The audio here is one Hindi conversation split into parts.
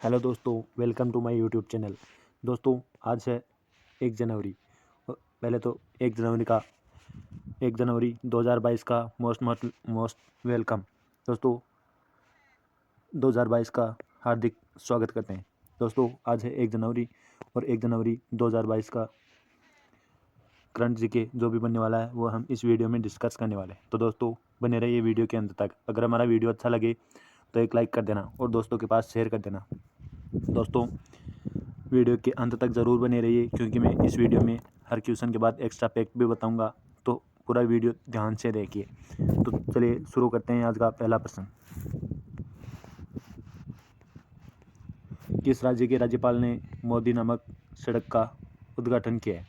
हेलो दोस्तों, welcome to my YouTube channel. दोस्तों, आज है 1 जनवरी। पहले तो 1 जनवरी 2022 का मोस्ट वेलकम। दोस्तों, 2022 का हार्दिक स्वागत करते हैं। दोस्तों, आज है 1 जनवरी और 1 जनवरी 2022 का करंट जीके जो भी बनने वाला है वो हम इस वीडियो में डिस्कस करने वाले हैं। तो दोस्तों, बने रहिए वीडियो के अंत तक। अगर हमारा वीडियो अच्छा लगे तो एक लाइक कर देना और दोस्तों के पास शेयर कर देना। दोस्तों, वीडियो के अंत तक ज़रूर बने रहिए क्योंकि मैं इस वीडियो में हर क्वेश्चन के बाद एक्स्ट्रा फैक्ट भी बताऊंगा, तो पूरा वीडियो ध्यान से देखिए। तो चलिए शुरू करते हैं। आज का पहला प्रश्न, किस राज्य के राज्यपाल ने मोदी नामक सड़क का उद्घाटन किया है?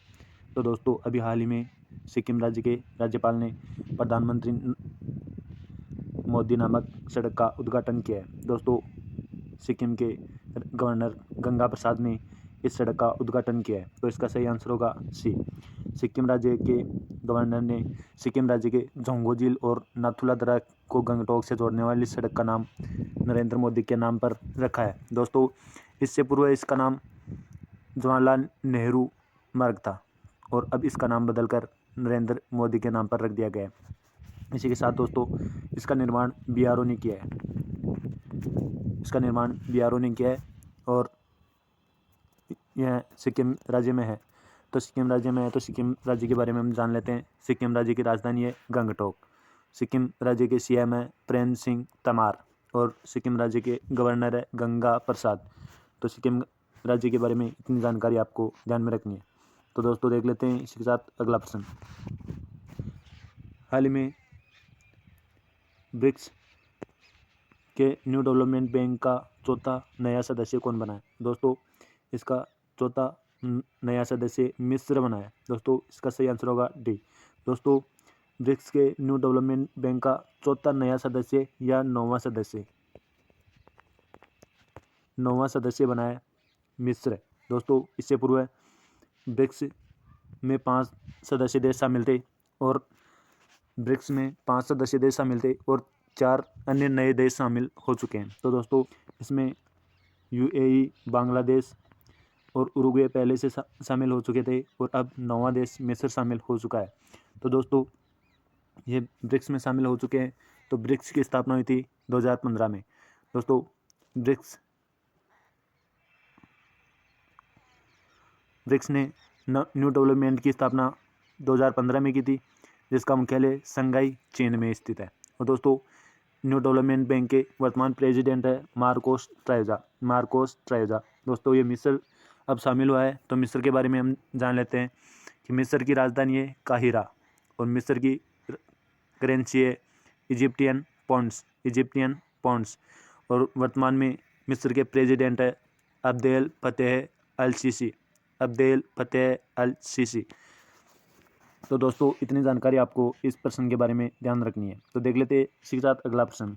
तो दोस्तों, अभी हाल ही में सिक्किम राज्य के राज्यपाल ने प्रधानमंत्री मोदी नामक सड़क का उद्घाटन किया है। दोस्तों, सिक्किम के गवर्नर गंगा प्रसाद ने इस सड़क का उद्घाटन किया है। तो इसका सही आंसर होगा सी। सिक्किम राज्य के गवर्नर ने सिक्किम राज्य के जोंगो झील और नाथुला दर्रा को गंगटोक से जोड़ने वाली सड़क का नाम नरेंद्र मोदी के नाम पर रखा है। दोस्तों, इससे पूर्व इसका नाम जवाहरलाल नेहरू मार्ग था और अब इसका नाम बदलकर नरेंद्र मोदी के नाम पर रख दिया गया है। इसी के साथ दोस्तों, इसका निर्माण बीआरओ ने किया है। इसका निर्माण बीआरओ ने किया है और यह सिक्किम राज्य में है। तो सिक्किम राज्य के बारे में हम जान लेते हैं। सिक्किम राज्य की राजधानी है गंगटोक। सिक्किम राज्य के सीएम है प्रेम सिंह तमार और सिक्किम राज्य के गवर्नर है गंगा प्रसाद। तो सिक्किम राज्य के बारे में इतनी जानकारी आपको ध्यान में रखनी है। तो दोस्तों, देख लेते हैं इसी के साथ अगला प्रश्न। हाल ही में ब्रिक्स के न्यू डेवलपमेंट बैंक का चौथा नया सदस्य कौन बना है? दोस्तों, इसका चौथा नया सदस्य मिस्र बना है। दोस्तों, इसका सही आंसर होगा डी। दोस्तों, ब्रिक्स के न्यू डेवलपमेंट बैंक का चौथा नया सदस्य या नौवां सदस्य बना है मिस्र। दोस्तों, इससे पूर्व ब्रिक्स में 5 सदस्य देश शामिल थे और 4 अन्य नए देश शामिल हो चुके हैं। तो दोस्तों, इसमें यूएई, बांग्लादेश और उरुग्वे पहले से शामिल हो चुके थे और अब 9वां देश मिस्र शामिल हो चुका है। तो दोस्तों, ये ब्रिक्स में शामिल हो चुके हैं। तो ब्रिक्स की स्थापना हुई थी 2015 में। दोस्तों, ब्रिक्स ने न्यू डेवलपमेंट की स्थापना 2015 में की थी, जिसका मुख्यालय शंघाई चीन में स्थित है। और दोस्तों, न्यू डेवलपमेंट बैंक के वर्तमान प्रेसिडेंट है मार्कोस ट्रायोजा। दोस्तों, ये मिस्र अब शामिल हुआ है। तो मिस्र के बारे में हम जान लेते हैं कि मिस्र की राजधानी है काहिरा और मिस्र की करेंसी है इजिप्टियन पॉन्ड्स और वर्तमान में मिस्र के प्रेसिडेंट है अब्देल फतेह अल सीसी। तो दोस्तों, इतनी जानकारी आपको इस प्रश्न के बारे में ध्यान रखनी है। तो देख लेते हैं इसी के साथ अगला प्रश्न।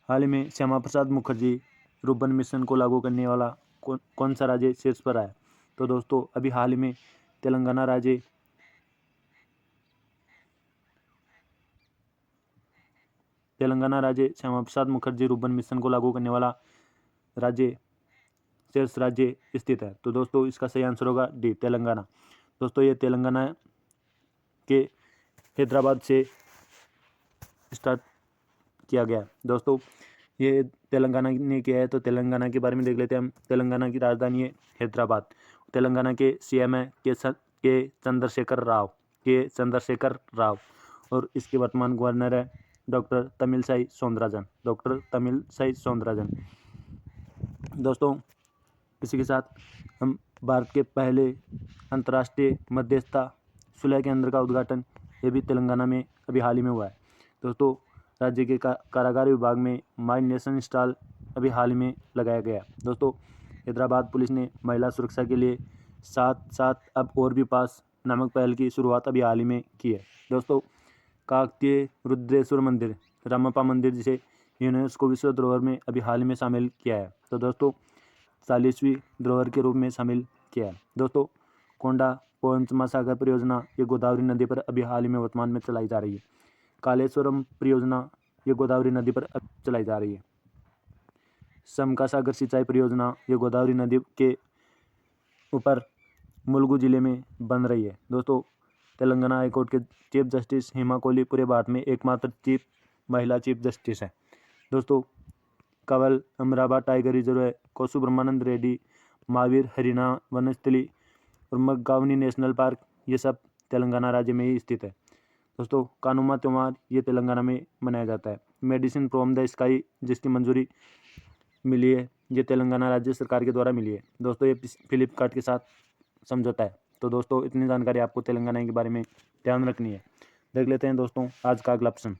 हाल ही में श्यामा प्रसाद मुखर्जी रुर्बन मिशन को लागू करने वाला कौन सा राज्य शीर्ष पर आया? तो दोस्तों, अभी हाल ही में तेलंगाना राज्य श्यामा प्रसाद मुखर्जी रुर्बन मिशन को लागू करने वाला शीर्ष राज्य स्थित है। तो दोस्तों, इसका सही आंसर होगा डी, तेलंगाना। दोस्तों, ये तेलंगाना के हैदराबाद से स्टार्ट किया गया। दोस्तों, ये तेलंगाना ने किया है। तो तेलंगाना के बारे में देख लेते हैं हम। तेलंगाना की राजधानी है हैदराबाद। तेलंगाना के सीएम है के चंद्रशेखर राव और इसके वर्तमान गवर्नर है डॉक्टर तमिलसाई सौंदरराजन। दोस्तों, इसी के साथ हम भारत के पहले अंतर्राष्ट्रीय मध्यस्थता सुलह केंद्र का उद्घाटन ये भी तेलंगाना में अभी हाल ही में हुआ है। दोस्तों, राज्य के कारागार विभाग में माई नेशन स्टॉल अभी हाल ही में लगाया गया। दोस्तों, हैदराबाद पुलिस ने महिला सुरक्षा के लिए साथ अब और भी पास नामक पहल की शुरुआत अभी हाल ही में की है। दोस्तों, काकतीय रुद्रेश्वर मंदिर, रामप्पा मंदिर, जिसे यूनेस्को विश्व धरोहर में अभी हाल ही में शामिल किया है। तो दोस्तों, 40वीं धरोहर के रूप में शामिल किया है। दोस्तों, कोंडा पोंच महासागर परियोजना ये गोदावरी नदी पर अभी हाल ही में वर्तमान में चलाई जा रही है। कालेश्वरम परियोजना ये गोदावरी नदी पर चलाई जा रही है। समका सागर सिंचाई परियोजना ये गोदावरी नदी के ऊपर मुलुगु जिले में बन रही है। दोस्तों, तेलंगाना हाईकोर्ट के चीफ जस्टिस हेमा कोहली पूरे भारत में एकमात्र महिला चीफ जस्टिस है। दोस्तों, कवल अमराबाद टाइगर रिजर्व है, कोसु ब्रह्मानंद रेड्डी, महावीर हरियाणा वनस्थली और मगावनी नेशनल पार्क, ये सब तेलंगाना राज्य में ही स्थित है। दोस्तों, कानुमा त्योहार ये तेलंगाना में मनाया जाता है। मेडिसिन फ्रॉम द स्काई जिसकी मंजूरी मिली है, ये तेलंगाना राज्य सरकार के द्वारा मिली है। दोस्तों, ये फ्लिपकार्ट के साथ समझौता है। तो दोस्तों, इतनी जानकारी आपको तेलंगाना के बारे में ध्यान रखनी है। देख लेते हैं दोस्तों आज का अगला प्रश्न।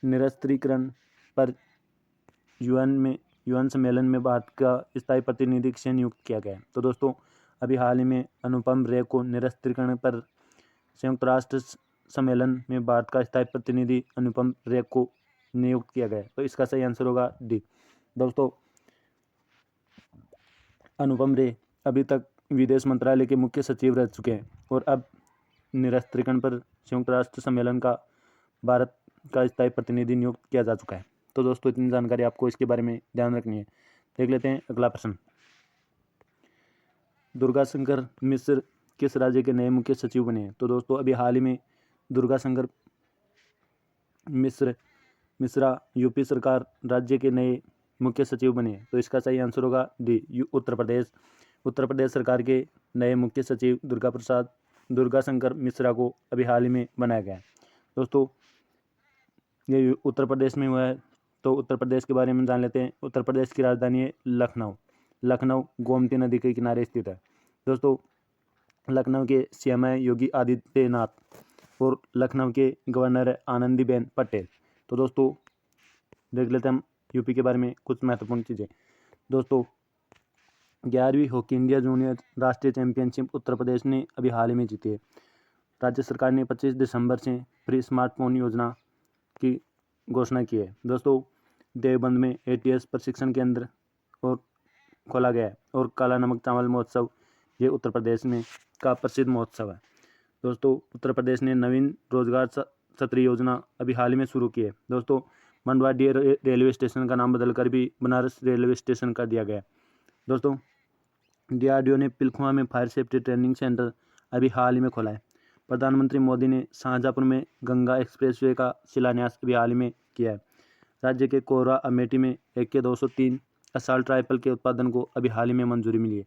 निरस्त्रीकरण पर यूएन सम्मेलन में भारत का स्थायी प्रतिनिधि किसे नियुक्त किया गया है? तो दोस्तों, अभी हाल ही में अनुपम रे को निरस्त्रीकरण पर संयुक्त राष्ट्र सम्मेलन में भारत का स्थायी प्रतिनिधि अनुपम रे को नियुक्त किया गया है। तो इसका सही आंसर होगा डी। दोस्तों, अनुपम रे अभी तक विदेश मंत्रालय के मुख्य सचिव रह चुके हैं और अब निरस्त्रीकरण पर संयुक्त राष्ट्र सम्मेलन का भारत का स्थायी प्रतिनिधि नियुक्त किया जा चुका है। तो दोस्तों, इतनी जानकारी आपको इसके बारे में ध्यान रखनी है। देख लेते हैं अगला प्रश्न। दुर्गाशंकर मिश्र किस राज्य के नए मुख्य सचिव बने हैं? तो दोस्तों, अभी हाल ही में दुर्गाशंकर मिश्रा यूपी सरकार राज्य के नए मुख्य सचिव बने हैं। तो इसका सही आंसर होगा डी, उत्तर प्रदेश सरकार के नए मुख्य सचिव दुर्गाशंकर मिश्रा को अभी हाल ही में बनाया गया है। दोस्तों, ये उत्तर प्रदेश में हुआ है। तो उत्तर प्रदेश के बारे में जान लेते हैं। उत्तर प्रदेश की राजधानी है लखनऊ गोमती नदी के किनारे स्थित है। दोस्तों, लखनऊ के सीएम है योगी आदित्यनाथ और लखनऊ के गवर्नर है आनंदीबेन पटेल। तो दोस्तों, देख लेते हैं हम यूपी के बारे में कुछ महत्वपूर्ण चीज़ें। दोस्तों, 11वीं हॉकी इंडिया जूनियर राष्ट्रीय चैंपियनशिप उत्तर प्रदेश ने अभी हाल ही में जीती है। राज्य सरकार ने 25 दिसंबर से फ्री स्मार्टफोन योजना की घोषणा की है। दोस्तों, देवबंद में ATS प्रशिक्षण केंद्र और खोला गया है और काला नमक चावल महोत्सव ये उत्तर प्रदेश में का प्रसिद्ध महोत्सव है। दोस्तों, उत्तर प्रदेश ने नवीन रोजगार छतरी योजना अभी हाल ही में शुरू की है। दोस्तों, मंडवाडीह रेलवे स्टेशन का नाम बदलकर भी बनारस रेलवे स्टेशन कर दिया गया है। दोस्तों, DRDO ने पिलखुआ में फायर सेफ्टी ट्रेनिंग सेंटर अभी हाल ही में खोला है। प्रधानमंत्री मोदी ने शाहजहाँपुर में गंगा एक्सप्रेसवे का शिलान्यास अभी हाल ही में किया है। राज्य के कोरबा अमेठी में AK-203 असॉल्ट राइफल के उत्पादन को अभी हाल ही में मंजूरी मिली है।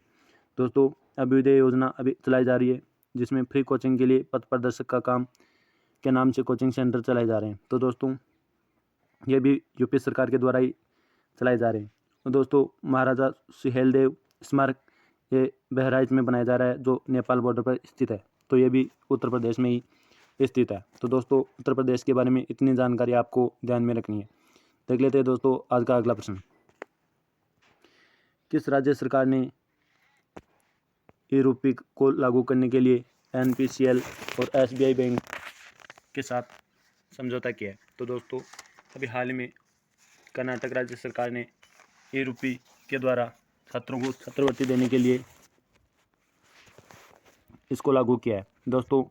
दोस्तों, अभ्युदय योजना अभी चलाई जा रही है जिसमें फ्री कोचिंग के लिए पथ प्रदर्शक का काम के नाम से कोचिंग सेंटर चलाए जा रहे हैं। तो दोस्तों, ये भी यूपी सरकार के द्वारा ही चलाए जा रहे हैं। तो दोस्तों, महाराजा सुहेलदेव स्मारक ये बहराइच में बनाया जा रहा है जो नेपाल बॉर्डर पर स्थित है। तो ये भी उत्तर प्रदेश में ही स्थित है। तो दोस्तों, उत्तर प्रदेश के बारे में इतनी जानकारी आपको ध्यान में रखनी है। देख लेते हैं दोस्तों आज का अगला प्रश्न। किस राज्य सरकार ने ई-रूपी को लागू करने के लिए NPCL और SBI बैंक के साथ समझौता किया है? तो दोस्तों, अभी हाल ही में कर्नाटक राज्य सरकार ने ई-रूपी के द्वारा छात्रों को छात्रवृत्ति देने के लिए इसको लागू किया है। दोस्तों,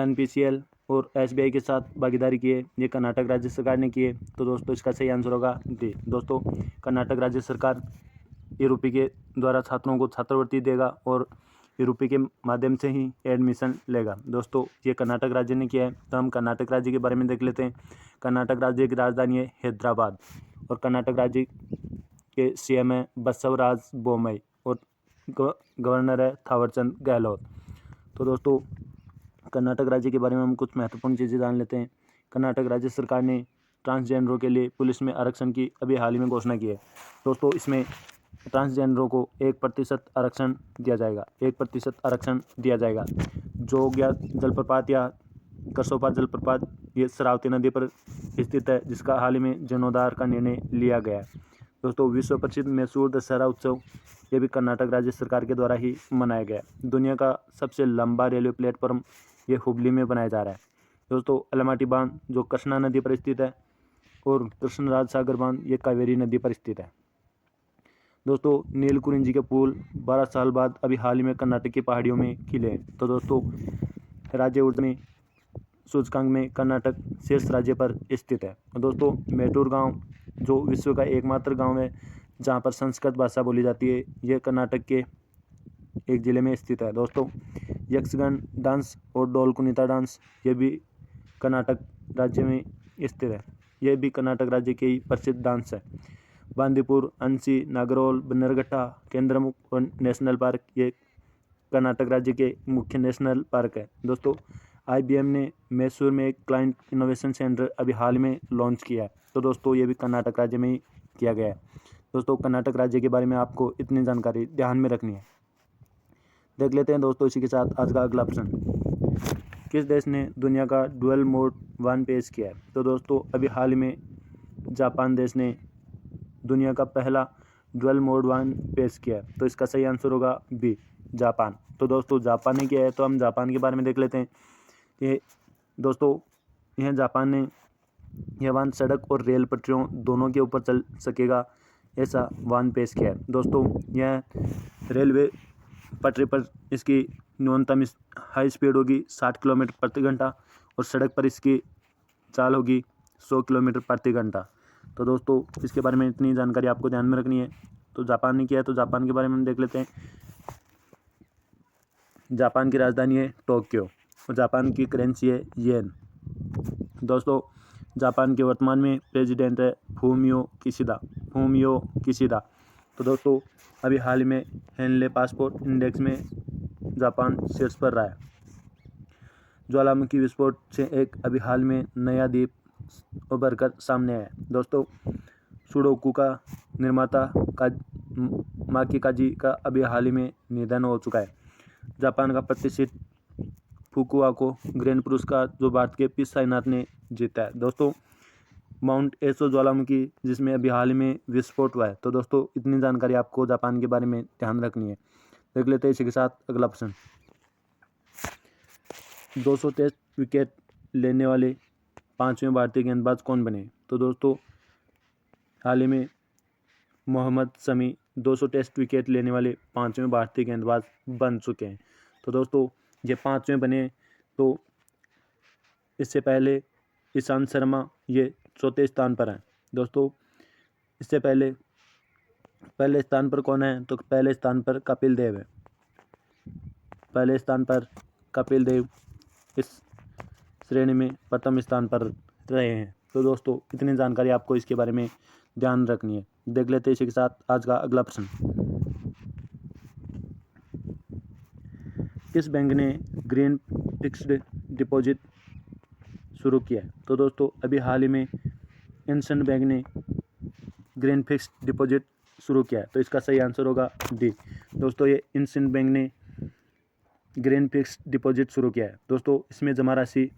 NPCL और SBI के साथ भागीदारी की है, ये कर्नाटक राज्य सरकार ने की है। तो दोस्तों, इसका सही आंसर होगा डी। दोस्तों, कर्नाटक राज्य सरकार ई-रूपी के द्वारा छात्रों को छात्रवृत्ति देगा और ई-रूपी के माध्यम से ही एडमिशन लेगा। दोस्तों, ये कर्नाटक राज्य ने किया है। तो हम कर्नाटक राज्य के बारे में देख लेते हैं। कर्नाटक राज्य की राजधानी है हैदराबाद और कर्नाटक राज्य के CM है बसवराज बोम्मई और गवर्नर है थावरचंद गहलोत। तो दोस्तों, कर्नाटक राज्य के बारे में हम कुछ महत्वपूर्ण चीज़ें जान लेते हैं। कर्नाटक राज्य सरकार ने ट्रांसजेंडरों के लिए पुलिस में आरक्षण की अभी हाल ही में घोषणा की है। दोस्तों, इसमें ट्रांसजेंडरों को 1% आरक्षण दिया जाएगा। 1% आरक्षण दिया जाएगा। जोग्या जलप्रपात या करसोपा जलप्रपात ये शरावती नदी पर स्थित है जिसका हाल ही में जीर्णोद्धार का निर्णय लिया गया है। दोस्तों, विश्व प्रसिद्ध मैसूर दशहरा उत्सव ये भी कर्नाटक राज्य सरकार के द्वारा ही मनाया गया है। दुनिया का सबसे लंबा रेलवे प्लेटफॉर्म ये हुबली में बनाया जा रहा है। दोस्तों, अलमाटी बांध जो कृष्णा नदी पर स्थित है और कृष्णराज सागर बांध ये कावेरी नदी पर स्थित है। दोस्तों, नीलकुरिंजी के पुल 12 साल बाद अभी हाल ही में कर्नाटक की पहाड़ियों में खिले हैं। तो दोस्तों, राज्य ऊर्जा में सूचकांक में कर्नाटक शीर्ष राज्य पर स्थित है। और दोस्तों मैटूर गांव जो विश्व का एकमात्र गांव है जहां पर संस्कृत भाषा बोली जाती है, यह कर्नाटक के एक जिले में स्थित है। दोस्तों यक्षगान डांस और डोल कुनीता डांस ये भी कर्नाटक राज्य में स्थित है। यह भी कर्नाटक राज्य के ही प्रसिद्ध डांस है। बांदीपुर, अंसी, नागरोल, बन्नरघट्टा, केंद्रमुख और नेशनल पार्क ये कर्नाटक राज्य के मुख्य नेशनल पार्क है। दोस्तों IBM ने मैसूर में एक क्लाइंट इनोवेशन सेंटर अभी हाल में लॉन्च किया है। तो दोस्तों ये भी कर्नाटक राज्य में ही किया गया है। दोस्तों कर्नाटक राज्य के बारे में आपको इतनी जानकारी ध्यान में रखनी है। देख लेते हैं दोस्तों इसी के साथ आज का अगला प्रश्न। किस देश ने दुनिया का डुअल मोड वाहन पेश किया है? तो दोस्तों अभी हाल में जापान देश ने दुनिया का पहला डुअल मोड वाहन पेश किया है। तो इसका सही आंसर होगा बी, जापान। तो दोस्तों जापान ने किया है, तो हम जापान के बारे में देख लेते हैं कि दोस्तों यह जापान ने यह वाहन सड़क और रेल पटरियों दोनों के ऊपर चल सकेगा ऐसा वाहन पेश किया है। दोस्तों यह रेलवे पटरी पर इसकी न्यूनतम हाई स्पीड होगी 60 किलोमीटर प्रति घंटा और सड़क पर इसकी चाल होगी 100 किलोमीटर प्रति घंटा। तो दोस्तों इसके बारे में इतनी जानकारी आपको ध्यान में रखनी है। तो जापान ने किया है, तो जापान के बारे में हम देख लेते हैं। जापान की राजधानी है टोक्यो और जापान की करेंसी है येन। दोस्तों जापान के वर्तमान में प्रेसिडेंट है फूमियो किशिदा। तो दोस्तों अभी हाल में हेनले पासपोर्ट इंडेक्स में जापान शीर्ष पर रहा है। ज्वालामुखी विस्फोट से एक अभी हाल में नया द्वीप उभर कर सामने आया है। दोस्तों सुडोकू का निर्माता माकी काजी का अभी हाल ही में निधन हो चुका है। जापान का प्रतिष्ठित फुकुओका ग्रैंड पुरस्कार जो भारत के पी साईनाथ ने जीता है। दोस्तों माउंट एसो ज्वालामुखी जिसमें अभी हाल में विस्फोट हुआ है। तो दोस्तों इतनी जानकारी आपको जापान के बारे में ध्यान रखनी है। देख लेते हैं इसी के साथ अगला प्रश्न। 200 टेस्ट विकेट लेने वाले 5वें भारतीय गेंदबाज कौन बने? तो दोस्तों हाल ही में मोहम्मद शमी 200 टेस्ट विकेट लेने वाले 5वें भारतीय गेंदबाज बन चुके हैं। तो दोस्तों ये 5वें बने, तो इससे पहले ईशांत शर्मा ये 4थे स्थान पर हैं। दोस्तों इससे पहले स्थान पर कौन है? तो पहले स्थान पर कपिल देव है। पहले स्थान पर कपिल देव इस श्रेणी में प्रथम स्थान पर रहे हैं। तो दोस्तों इतनी जानकारी आपको इसके बारे में ध्यान रखनी है। देख लेते हैं इसी के साथ आज का अगला प्रश्न। किस बैंक ने ग्रीन फिक्स्ड डिपॉजिट शुरू किया है? तो दोस्तों अभी हाल ही में इंडियन बैंक ने ग्रीन फिक्स्ड डिपॉजिट शुरू किया है। तो इसका सही आंसर होगा डी। दोस्तों ये इंडियन बैंक ने ग्रीन फिक्स्ड डिपॉजिट शुरू किया है। दोस्तों इसमें जमा राशि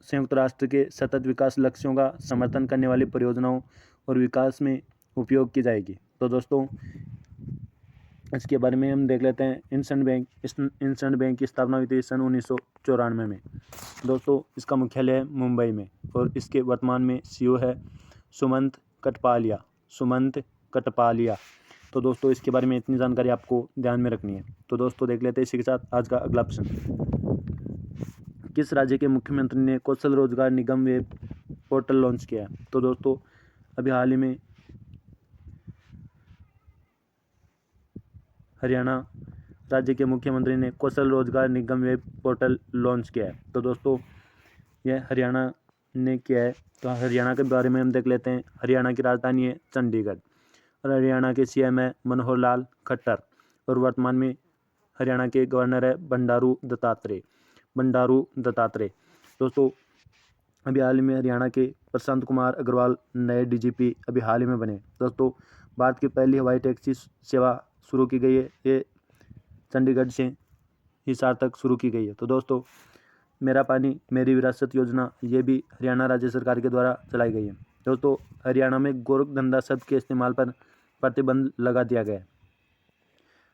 संयुक्त राष्ट्र के सतत विकास लक्ष्यों का समर्थन करने वाली परियोजनाओं और विकास में उपयोग की जाएगी। तो दोस्तों इसके बारे में हम देख लेते हैं। इंडियन बैंक की स्थापना हुई थी सन 1994 में। दोस्तों इसका मुख्यालय है मुंबई में और इसके वर्तमान में CEO है सुमंत कटपालिया। तो दोस्तों इसके बारे में इतनी जानकारी आपको ध्यान में रखनी है। तो दोस्तों देख लेते हैं इसी के साथ आज का अगला प्रश्न। किस राज्य के मुख्यमंत्री ने कौशल रोजगार निगम वेब पोर्टल लॉन्च किया है? तो दोस्तों अभी हाल ही में हरियाणा राज्य के मुख्यमंत्री ने कौशल रोजगार निगम वेब पोर्टल लॉन्च किया है। तो दोस्तों यह हरियाणा ने किया है। तो हरियाणा के बारे में हम देख लेते हैं। हरियाणा की राजधानी है चंडीगढ़ और हरियाणा के CM है मनोहर लाल खट्टर और वर्तमान में हरियाणा के गवर्नर है बंडारू दत्तात्रेय। दोस्तों अभी हाल ही में हरियाणा के प्रशांत कुमार अग्रवाल नए DGP अभी हाल ही में बने। दोस्तों भारत की पहली हवाई टैक्सी सेवा शुरू की गई है। ये चंडीगढ़ से हिसार तक शुरू की गई है। तो दोस्तों मेरा पानी मेरी विरासत योजना ये भी हरियाणा राज्य सरकार के द्वारा चलाई गई है। दोस्तों हरियाणा में गोरखधंधा शब्द के इस्तेमाल पर प्रतिबंध लगा दिया गया है।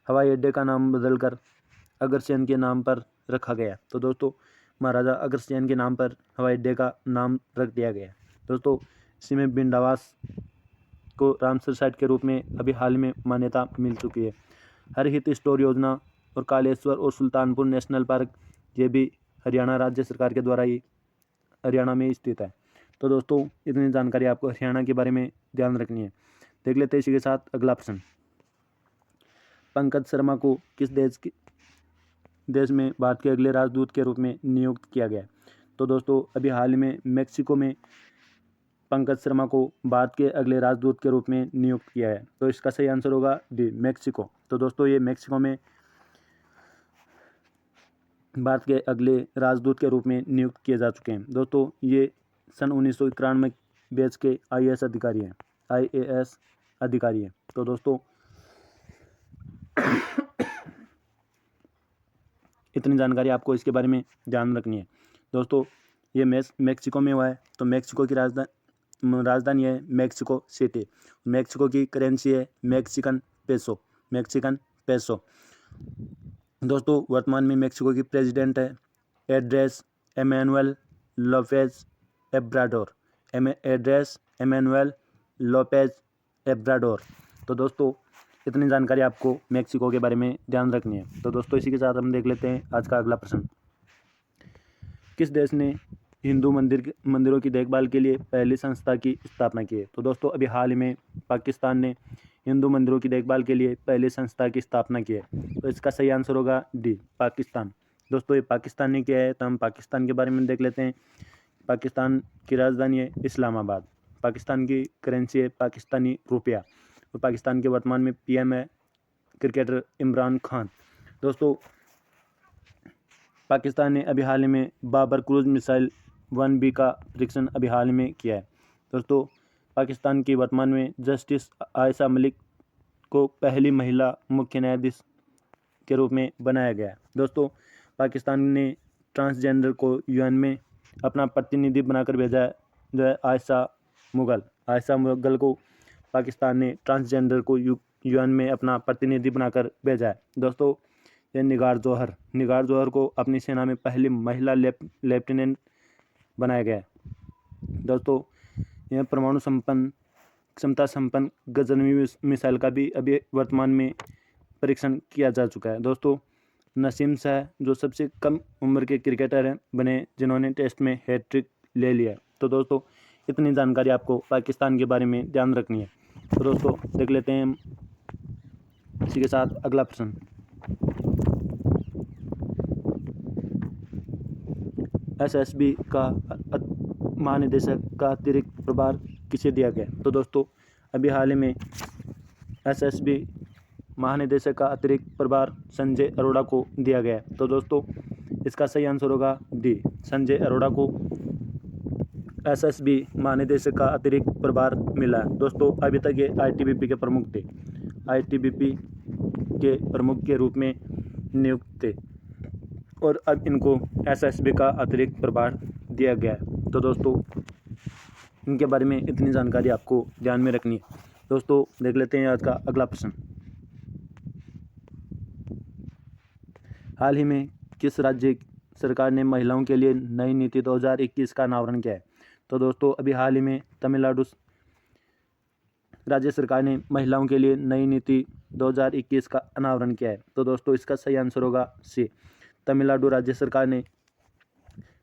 हवाई अड्डे का नाम बदलकर अग्रसेन के नाम पर रखा गया। तो दोस्तों महाराजा अग्रसेन के नाम पर हवाई अड्डे का नाम रख दिया गया। दोस्तों इसी में बिंडावास को रामसर साइट के रूप में अभी हाल में मान्यता मिल चुकी है। हरहित स्टोर योजना और कालेश्वर और सुल्तानपुर नेशनल पार्क ये भी हरियाणा राज्य सरकार के द्वारा ये हरियाणा में स्थित है। तो दोस्तों इतनी जानकारी आपको हरियाणा के बारे में ध्यान रखनी है। देख लेते हैं इसी के साथ अगला प्रश्न। पंकज शर्मा को किस देश में भारत के अगले राजदूत के रूप में नियुक्त किया गया? तो दोस्तों अभी हाल ही में मेक्सिको में पंकज शर्मा को भारत के अगले राजदूत के रूप में नियुक्त किया है। तो इसका सही आंसर होगा डी, मेक्सिको। तो दोस्तों ये मेक्सिको में भारत के अगले राजदूत के रूप में नियुक्त किए जा चुके हैं। दोस्तों ये सन 1991 बैच के IAS अधिकारी हैं। तो दोस्तों इतनी जानकारी आपको इसके बारे में ध्यान रखनी है। दोस्तों ये मेक्सिको में हुआ है। तो मेक्सिको की राजधानी है मेक्सिको सिटी। मेक्सिको की करेंसी है मेक्सिकन पेसो। दोस्तों वर्तमान में मेक्सिको की प्रेसिडेंट है एड्रेस एमेनुअल लोपेज एब्राडोर। तो दोस्तों इतनी जानकारी आपको मेक्सिको के बारे में ध्यान रखनी है। तो दोस्तों इसी के साथ हम देख लेते हैं आज का अगला प्रश्न। किस देश ने हिंदू मंदिरों की देखभाल के लिए पहली संस्था की स्थापना की है? तो दोस्तों अभी हाल ही में पाकिस्तान ने हिंदू मंदिरों की देखभाल के लिए पहली संस्था की स्थापना की है। तो इसका सही आंसर होगा डी, पाकिस्तान। दोस्तों ये पाकिस्तान ने किया है। तो हम पाकिस्तान के बारे में देख लेते हैं। पाकिस्तान की राजधानी है इस्लामाबाद। पाकिस्तान की करेंसी है पाकिस्तानी रुपया। और पाकिस्तान के वर्तमान में PM है क्रिकेटर इमरान खान। दोस्तों पाकिस्तान ने अभी हाल ही में बाबर क्रूज मिसाइल 1B का परीक्षण अभी हाल ही में किया है। दोस्तों पाकिस्तान की वर्तमान में जस्टिस आयशा मलिक को पहली महिला मुख्य न्यायाधीश के रूप में बनाया गया है। दोस्तों पाकिस्तान ने ट्रांसजेंडर को UN में अपना प्रतिनिधि बनाकर भेजा है, जो है आयशा मुगल को पाकिस्तान ने ट्रांसजेंडर को UN में अपना प्रतिनिधि बनाकर भेजा है। दोस्तों ये निगार जौहर को अपनी सेना में पहली महिला लेफ्टिनेंट बनाया गया है। दोस्तों यह परमाणु क्षमता संपन्न गजनवी मिसाइल का भी अभी वर्तमान में परीक्षण किया जा चुका है। दोस्तों नसीम शाह जो सबसे कम उम्र के क्रिकेटर हैं बने जिन्होंने टेस्ट में हैट्रिक ले लिया। तो दोस्तों इतनी जानकारी आपको पाकिस्तान के बारे में ध्यान रखनी है। तो दोस्तों देख लेते हैं इसी के साथ अगला प्रश्न। SSB का महानिदेशक का अतिरिक्त प्रभार किसे दिया गया? तो दोस्तों अभी हाल ही में SSB महानिदेशक का अतिरिक्त प्रभार संजय अरोड़ा को दिया गया है। तो दोस्तों इसका सही आंसर होगा डी, संजय अरोड़ा को SSB महानिदेशक का अतिरिक्त प्रभार मिला है। दोस्तों अभी तक ये ITBP के प्रमुख थे, ITBP के प्रमुख के रूप में नियुक्त थे और अब इनको SSB का अतिरिक्त प्रभार दिया गया है। तो दोस्तों इनके बारे में इतनी जानकारी आपको ध्यान में रखनी है। दोस्तों देख लेते हैं आज का अगला प्रश्न। हाल ही में किस राज्य सरकार ने महिलाओं के लिए नई नीति 2021 का अनावरण किया है? तो दोस्तों अभी हाल ही में तमिलनाडु राज्य सरकार ने महिलाओं के लिए नई नीति 2021 का अनावरण किया है। तो दोस्तों इसका सही आंसर होगा सी, तमिलनाडु राज्य सरकार ने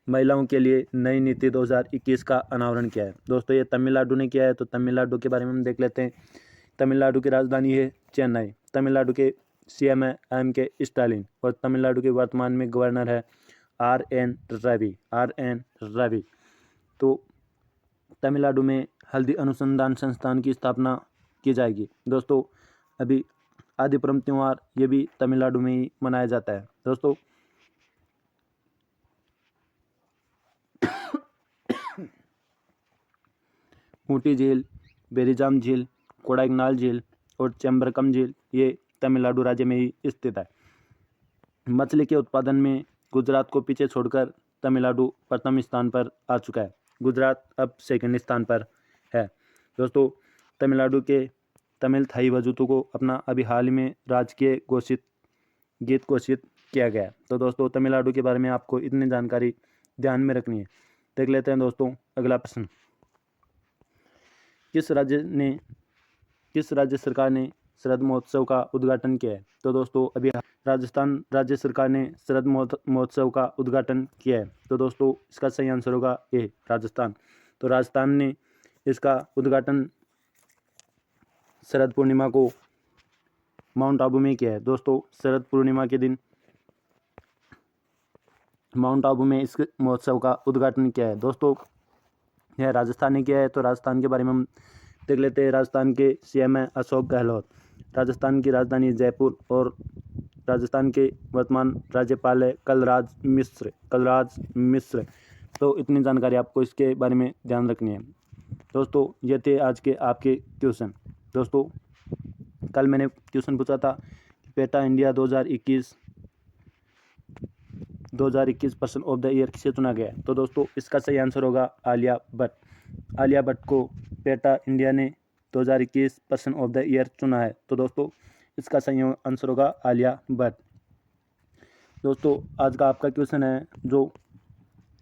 महिलाओं के लिए नई नीति 2021 का अनावरण किया है। दोस्तों ये तमिलनाडु ने किया है। तो तमिलनाडु के बारे में हम देख लेते हैं। तमिलनाडु की राजधानी है चेन्नई। तमिलनाडु के CM है MK स्टालिन और तमिलनाडु के वर्तमान में गवर्नर है RN रवि। तो तमिलनाडु में हल्दी अनुसंधान संस्थान की स्थापना की जाएगी। दोस्तों अभी आदिपुरम त्यौहार ये भी तमिलनाडु में ही मनाया जाता है। दोस्तों ऊटी झील, बेरिजाम झील, कोडाइकनाल झील और चेम्बरकम झील ये तमिलनाडु राज्य में ही स्थित है। मछली के उत्पादन में गुजरात को पीछे छोड़कर तमिलनाडु प्रथम स्थान पर आ चुका है। गुजरात अब सेकंड स्थान पर है। दोस्तों तमिलनाडु के तमिल थाई वजूतों को अपना अभी हाल ही में राजकीय गीत घोषित किया गया है। तो दोस्तों तमिलनाडु के बारे में आपको इतनी जानकारी ध्यान में रखनी है। देख लेते हैं दोस्तों अगला प्रश्न। किस राज्य सरकार ने शरद महोत्सव का उद्घाटन किया है? तो दोस्तों अभी राजस्थान राज्य सरकार ने शरद महोत्सव का उद्घाटन किया है। तो दोस्तों इसका सही आंसर होगा ए, राजस्थान। तो राजस्थान ने इसका उद्घाटन शरद पूर्णिमा को माउंट आबू में किया है। दोस्तों शरद पूर्णिमा के दिन माउंट आबू में इस महोत्सव का उद्घाटन किया है। दोस्तों यह राजस्थान ने किया है। तो राजस्थान के बारे में हम देख लेते हैं। राजस्थान के सीएम है अशोक गहलोत। राजस्थान की राजधानी जयपुर और राजस्थान के वर्तमान राज्यपाल है कलराज मिश्र। तो इतनी जानकारी आपको इसके बारे में ध्यान रखनी है। दोस्तों ये थे आज के आपके क्वेश्चन। दोस्तों कल मैंने क्वेश्चन पूछा था कि PETA India 2021 person of the year किसे चुना गया है? तो दोस्तों इसका सही आंसर होगा आलिया भट्ट। आलिया भट्ट को पेटा इंडिया ने 2021 पर्सन ऑफ द ईयर चुना है। तो दोस्तों इसका सही आंसर होगा आलिया भट्ट। दोस्तों आज का आपका क्वेश्चन है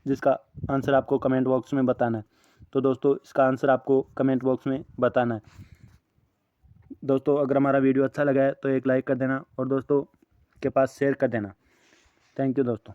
जिसका आंसर आपको कमेंट बॉक्स में बताना है। तो दोस्तों इसका आंसर आपको कमेंट बॉक्स में बताना है। दोस्तों अगर हमारा वीडियो अच्छा लगा है तो एक लाइक कर देना और दोस्तों के पास शेयर कर देना। थैंक यू दोस्तों।